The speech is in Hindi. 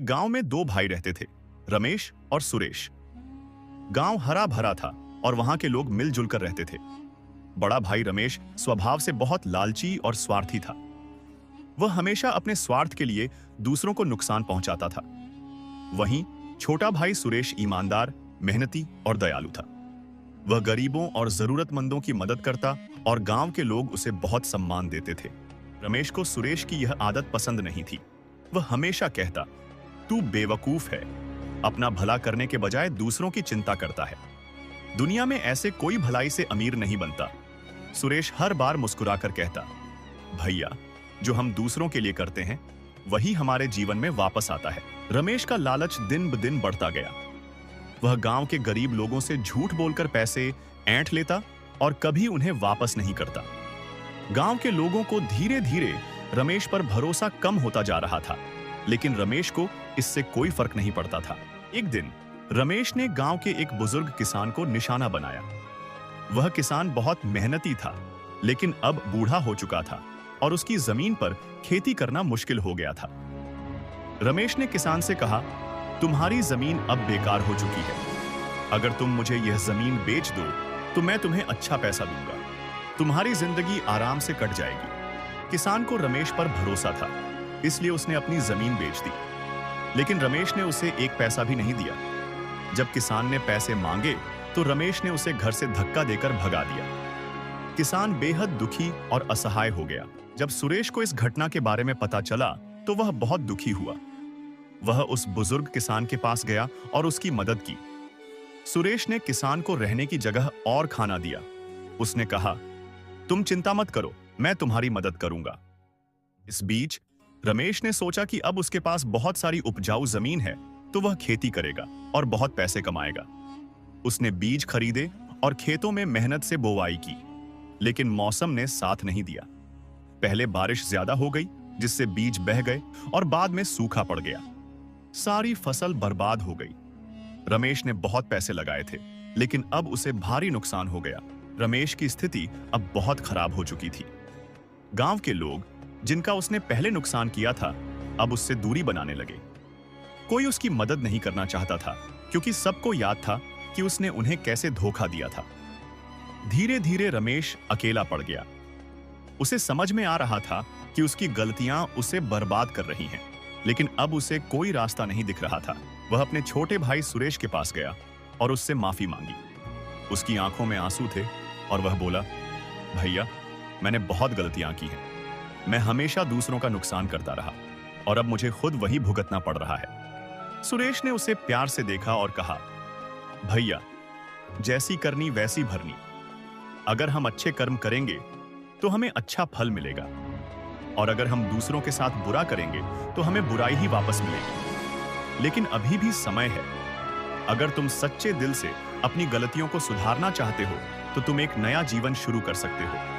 गांव में दो भाई रहते थे, रमेश और सुरेश। गांव हरा भरा था और वहां के लोग मिलजुल कर रहते थे। बड़ा भाई रमेश स्वभाव से बहुत लालची और स्वार्थी था। वह हमेशा अपने स्वार्थ के लिए दूसरों को नुकसान पहुंचाता था। वहीं छोटा भाई सुरेश ईमानदार, मेहनती और दयालु था। वह गरीबों और जरूरतमंदों की मदद करता और गांव के लोग उसे बहुत सम्मान देते थे। रमेश को सुरेश की यह आदत पसंद नहीं थी। वह हमेशा कहता, तू बेवकूफ है, अपना भला करने के बजाय दूसरों की चिंता करता है। दुनिया में ऐसे कोई भलाई से अमीर नहीं बनता। सुरेश हर बार मुस्कुराकर कहता, भैया, जो हम दूसरों के लिए करते हैं वही हमारे जीवन में वापस आता है। रमेश का लालच दिन ब दिन बढ़ता गया। वह गांव के गरीब लोगों से झूठ बोलकर पैसे ऐंठ लेता और कभी उन्हें वापस नहीं करता। गांव के लोगों को धीरे धीरे रमेश पर भरोसा कम होता जा रहा था, लेकिन रमेश को इससे कोई फर्क नहीं पड़ता था। एक दिन रमेश ने गांव के एक बुजुर्ग किसान को निशाना बनाया। वह किसान बहुत मेहनती था, लेकिन अब बूढ़ा हो चुका था और उसकी जमीन पर खेती करना मुश्किल हो गया था। रमेश ने किसान से कहा, तुम्हारी जमीन अब बेकार हो चुकी है। अगर तुम मुझे यह जमीन बेच दो तो मैं तुम्हें अच्छा पैसा दूंगा। तुम्हारी जिंदगी आराम से कट जाएगी। किसान को रमेश पर भरोसा था, इसलिए उसने अपनी जमीन बेच दी। लेकिन रमेश ने उसे एक पैसा भी नहीं दिया। जब किसान ने पैसे मांगे तो रमेश ने उसे घर से धक्का देकर भगा दिया। किसान बेहद दुखी और असहाय हो गया। जब सुरेश को इस घटना के बारे में पता चला तो वह बहुत दुखी हुआ। वह उस बुजुर्ग किसान के पास गया और उसकी मदद की। सुरेश ने किसान को रहने की जगह और खाना दिया। उसने कहा, तुम चिंता मत करो, मैं तुम्हारी मदद करूंगा। इस बीच रमेश ने सोचा कि अब उसके पास बहुत सारी उपजाऊ जमीन है तो वह खेती करेगा और बहुत पैसे कमाएगा। उसने बीज खरीदे और खेतों में मेहनत से बोवाई की, लेकिन मौसम ने साथ नहीं दिया। पहले बारिश ज्यादा हो गई, जिससे बीज बह गए और बाद में सूखा पड़ गया। सारी फसल बर्बाद हो गई। रमेश ने बहुत पैसे लगाए थे, लेकिन अब उसे भारी नुकसान हो गया। रमेश की स्थिति अब बहुत खराब हो चुकी थी। गांव के लोग, जिनका उसने पहले नुकसान किया था, अब उससे दूरी बनाने लगे। कोई उसकी मदद नहीं करना चाहता था, क्योंकि सबको याद था कि उसने उन्हें कैसे धोखा दिया था। धीरे धीरे रमेश अकेला पड़ गया। उसे समझ में आ रहा था कि उसकी गलतियां उसे बर्बाद कर रही हैं, लेकिन अब उसे कोई रास्ता नहीं दिख रहा था। वह अपने छोटे भाई सुरेश के पास गया और उससे माफी मांगी। उसकी आंखों में आंसू थे और वह बोला, भैया, मैंने बहुत गलतियां की हैं। मैं हमेशा दूसरों का नुकसान करता रहा और अब मुझे खुद वही भुगतना पड़ रहा है। सुरेश ने उसे प्यार से देखा और कहा, भैया, जैसी करनी वैसी भरनी। अगर हम अच्छे कर्म करेंगे तो हमें अच्छा फल मिलेगा, और अगर हम दूसरों के साथ बुरा करेंगे तो हमें बुराई ही वापस मिलेगी। लेकिन अभी भी समय है। अगर तुम सच्चे दिल से अपनी गलतियों को सुधारना चाहते हो तो तुम एक नया जीवन शुरू कर सकते हो।